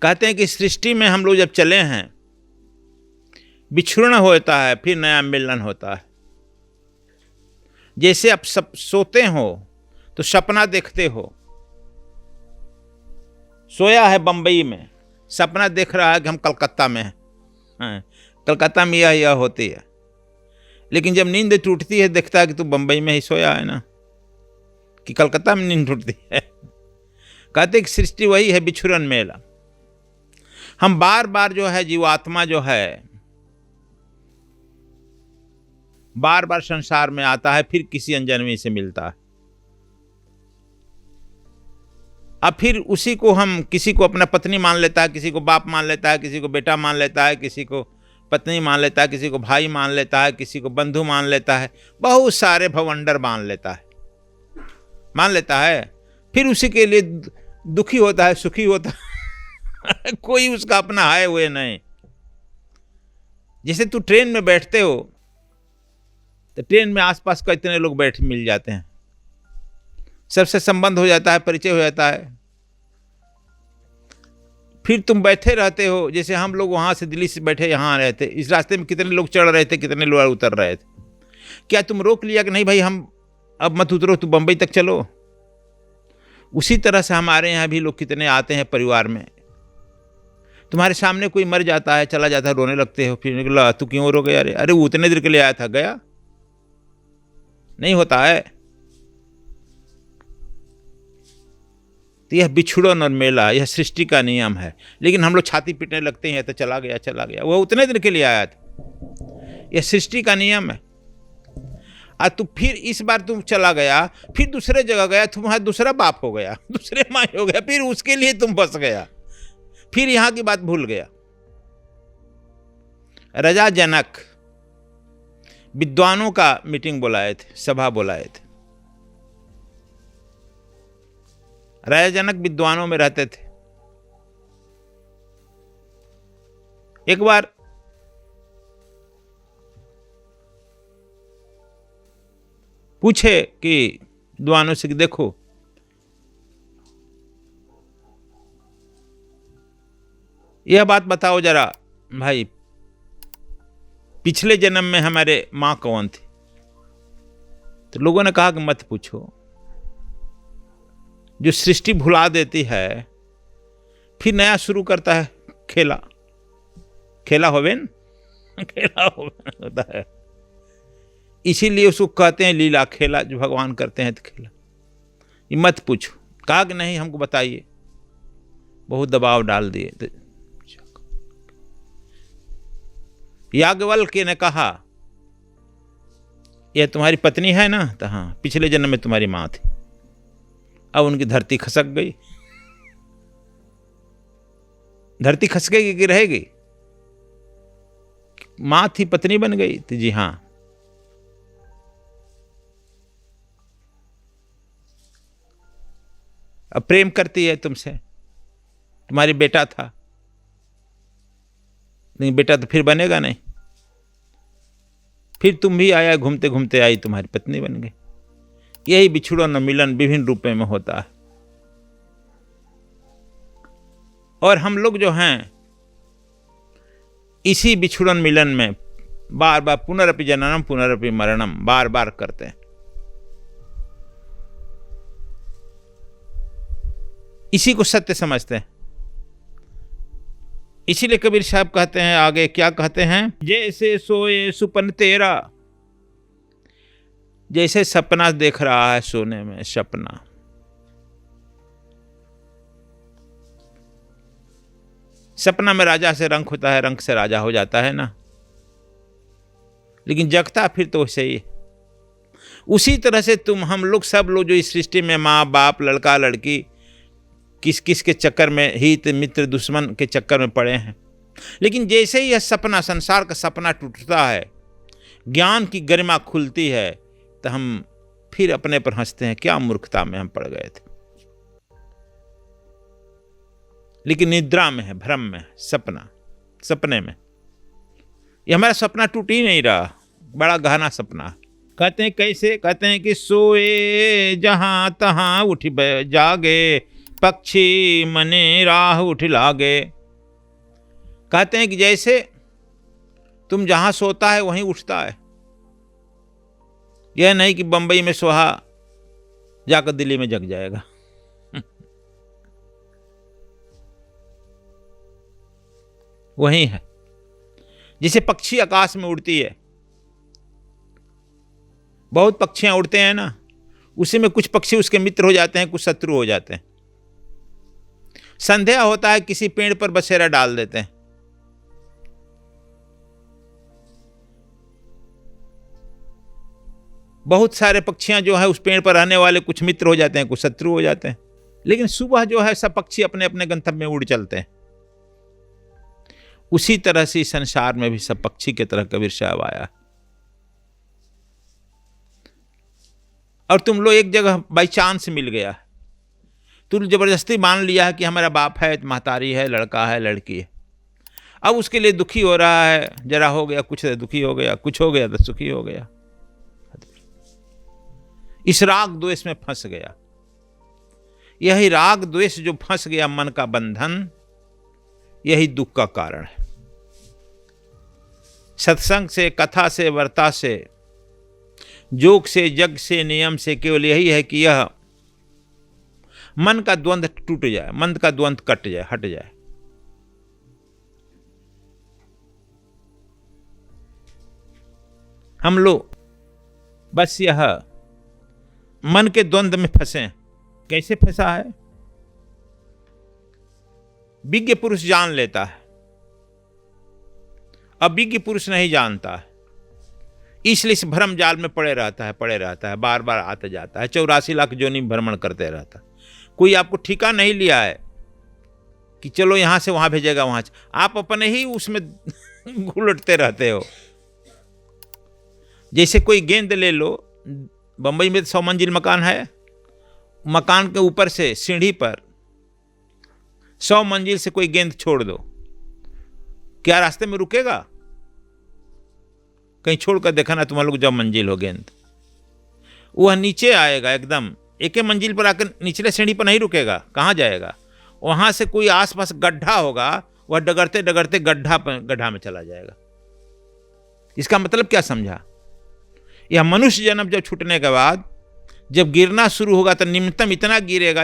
कहते हैं कि सृष्टि में हम लोग जब चले हैं, बिछुड़न होता है, फिर नया मिलन होता है। जैसे आप सब सोते हो तो सपना देखते हो। सोया है बंबई में, सपना देख रहा है कि हम कलकत्ता में हैं, कलकत्ता में यह होती है। लेकिन जब नींद टूटती है, देखता है कि तू बंबई में ही सोया है ना, कि कलकत्ता में नींद टूटती है। कहते कि सृष्टि वही है, बिछुरन मेला। हम बार बार जो है, जीवात्मा जो है बार बार संसार में आता है, फिर किसी अनजाने से मिलता है। अब फिर उसी को हम, किसी को अपना पत्नी मान लेता है, किसी को बाप मान लेता है, किसी को बेटा मान लेता है, किसी को पत्नी मान लेता है, किसी को भाई मान लेता है, किसी को बंधु मान लेता है, बहुत सारे भवंडर मान लेता है। फिर उसी के लिए दुखी होता है, सुखी होता है। कोई उसका अपना है हुए नहीं। जैसे तू ट्रेन में बैठते हो तो ट्रेन में आसपास का इतने लोग मिल जाते हैं, सबसे संबंध हो जाता है, परिचय हो जाता है। फिर तुम बैठे रहते हो, जैसे हम लोग वहां से दिल्ली से बैठे यहाँ रहते, इस रास्ते में कितने लोग चढ़ रहे थे, कितने लोग उतर रहे थे। क्या तुम रोक लिया कि नहीं भाई हम अब मत उतरो, तू बंबई तक चलो? उसी तरह से हमारे यहाँ भी लोग कितने आते हैं परिवार में। तुम्हारे सामने कोई मर जाता है, चला जाता है, रोने लगते हो, फिर निकला तू क्यों रो गया? अरे वो उतने देर के लिए आया था, गया नहीं होता है। तो यह बिछुड़न और मेला, यह सृष्टि का नियम है। लेकिन हम लोग छाती पीटने लगते हैं, तो चला गया, वो उतने देर के लिए आया था। यह सृष्टि का नियम है। और तू फिर इस बार तुम चला गया, फिर दूसरे जगह गया, तुम्हारा दूसरा बाप हो गया, दूसरे माँ हो गया, फिर उसके लिए तुम फंस गया, फिर यहां की बात भूल गया। राजा जनक विद्वानों का मीटिंग बुलाए थे, सभा बुलाए थे। राजा जनक विद्वानों में रहते थे। एक बार पूछे कि विद्वानों से कि देखो, यह बात बताओ जरा भाई, पिछले जन्म में हमारे मां कौन थी? तो लोगों ने कहा कि मत पूछो। जो सृष्टि भुला देती है, फिर नया शुरू करता है खेला होवे न, खेला होता है। इसीलिए उसको कहते हैं लीला खेला, जो भगवान करते हैं तो खेला। ये मत पूछो। कहा कि नहीं हमको बताइए, बहुत दबाव डाल दिए। तो याज्ञवल्क्य ने कहा यह तुम्हारी पत्नी है ना? तो हाँ, पिछले जन्म में तुम्हारी मां थी। अब उनकी धरती खसक गई। धरती खसकेगी कि रहेगी? मां थी, पत्नी बन गई। तो जी हाँ, अब प्रेम करती है तुमसे, तुम्हारी बेटा था, नहीं बेटा तो फिर बनेगा नहीं। फिर तुम भी आया, घूमते घूमते आई, तुम्हारी पत्नी बन गई। यही बिछुड़न और मिलन विभिन्न रूपों में होता है। और हम लोग जो हैं, इसी बिछुड़न मिलन में बार बार पुनरपि जननम पुनरपि मरणम बार बार करते हैं। इसी को सत्य समझते हैं। इसीलिए कबीर साहब कहते हैं, आगे क्या कहते हैं? जैसे सोए सुपन तेरा, जैसे सपना देख रहा है सोने में, सपना। सपना में राजा से रंक होता है, रंक से राजा हो जाता है ना। लेकिन जगता फिर तो वैसे ही। उसी तरह से तुम, हम लोग, सब लोग जो इस सृष्टि में माँ बाप, लड़का लड़की, किस किस के चक्कर में, हित मित्र दुश्मन के चक्कर में पड़े हैं। लेकिन जैसे ही यह सपना, संसार का सपना टूटता है, ज्ञान की गरिमा खुलती है, तो हम फिर अपने पर हंसते हैं, क्या मूर्खता में हम पड़ गए थे। लेकिन निद्रा में है, भ्रम में है, सपने में। ये हमारा सपना टूट ही नहीं रहा, बड़ा गहना सपना। कहते हैं कैसे? कहते हैं कि सोए जहां तहां उठ जागे, पक्षी मने राह उठ लागे। कहते हैं कि जैसे तुम जहां सोता है वहीं उठता है। यह नहीं कि बंबई में सोहा जाकर दिल्ली में जग जाएगा। वही है जिसे पक्षी आकाश में उड़ती है। बहुत पक्षियां उड़ते हैं ना, उसी में कुछ पक्षी उसके मित्र हो जाते हैं, कुछ शत्रु हो जाते हैं। संध्या होता है, किसी पेड़ पर बसेरा डाल देते हैं। बहुत सारे पक्षियां जो है उस पेड़ पर रहने वाले कुछ मित्र हो जाते हैं, कुछ शत्रु हो जाते हैं। लेकिन सुबह जो है सब पक्षी अपने अपने गंतव्य में उड़ चलते हैं। उसी तरह से संसार में भी सब पक्षी की तरह कबीर साहब आया। और तुम लोग एक जगह बाई चांस मिल गया, तुम जबरदस्ती मान लिया है कि हमारा बाप है, महतारी है, लड़का है, लड़की है। अब उसके लिए दुखी हो रहा है, जरा हो गया कुछ दुखी हो गया, कुछ हो गया तो सुखी हो गया। इस राग द्वेष में फंस गया। यही राग द्वेष जो फंस गया मन का बंधन, यही दुख का कारण है। सत्संग से, कथा से, वार्ता से, जोग से, जग से, नियम से केवल यही है कि यह मन का द्वंद्व टूट जाए, मन का द्वंद्व कट जाए, हट जाए। हम लोग बस यह मन के द्वंद्व में फंसे। कैसे फंसा है? विज्ञ पुरुष जान लेता है, अविज्ञ पुरुष नहीं जानता है। इसलिए इस भ्रम जाल में पड़े रहता है, बार बार आता जाता है, 84 लाख योनि भ्रमण करते रहता है। कोई आपको ठिका नहीं लिया है कि चलो यहां से वहां भेजेगा, वहां से आप अपने ही उसमें घुलटते रहते हो। जैसे कोई गेंद ले लो, बंबई में 100 मंजिल मकान है, मकान के ऊपर से सीढ़ी पर 100 मंजिल से कोई गेंद छोड़ दो, क्या रास्ते में रुकेगा? कहीं छोड़कर देखा ना, तुम्हारे लोग जब मंजिल हो गेंद, वह नीचे आएगा एकदम, एक मंजिल पर आकर निचले सीढ़ी पर नहीं रुकेगा, कहाँ जाएगा? वहां से कोई आसपास गड्ढा होगा, वह डगरते डगरते गड्ढा में चला जाएगा। इसका मतलब क्या समझा? यह मनुष्य जन्म जब छूटने के बाद जब गिरना शुरू होगा तो निम्नतम इतना गिरेगा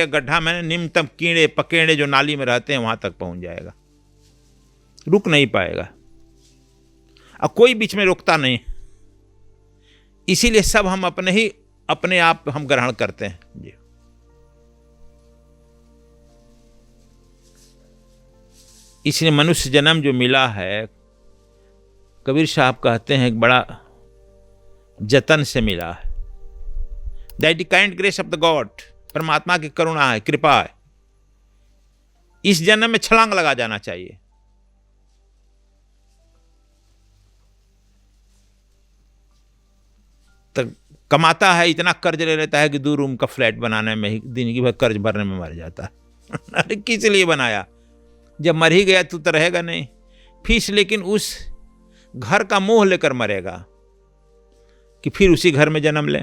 गड्ढा में, निम्नतम कीड़े पकेड़े जो नाली में रहते हैं वहां तक पहुंच जाएगा, रुक नहीं पाएगा। अब कोई बीच में रुकता नहीं। इसीलिए सब हम अपने आप हम ग्रहण करते हैं जी। इसलिए मनुष्य जन्म जो मिला है, कबीर साहब कहते हैं एक बड़ा जतन से मिला है। That the kind grace of the God, परमात्मा की करुणा है, कृपा है। इस जन्म में छलांग लगा जाना चाहिए। तो कमाता है, इतना कर्ज ले लेता है कि 2 रूम का फ्लैट बनाने में ही जिंदगी भर कर्ज भरने में मर जाता है। अरे किस लिए बनाया? जब मर ही गया तो रहेगा नहीं फीस, लेकिन उस घर का मोह लेकर मरेगा कि फिर उसी घर में जन्म ले।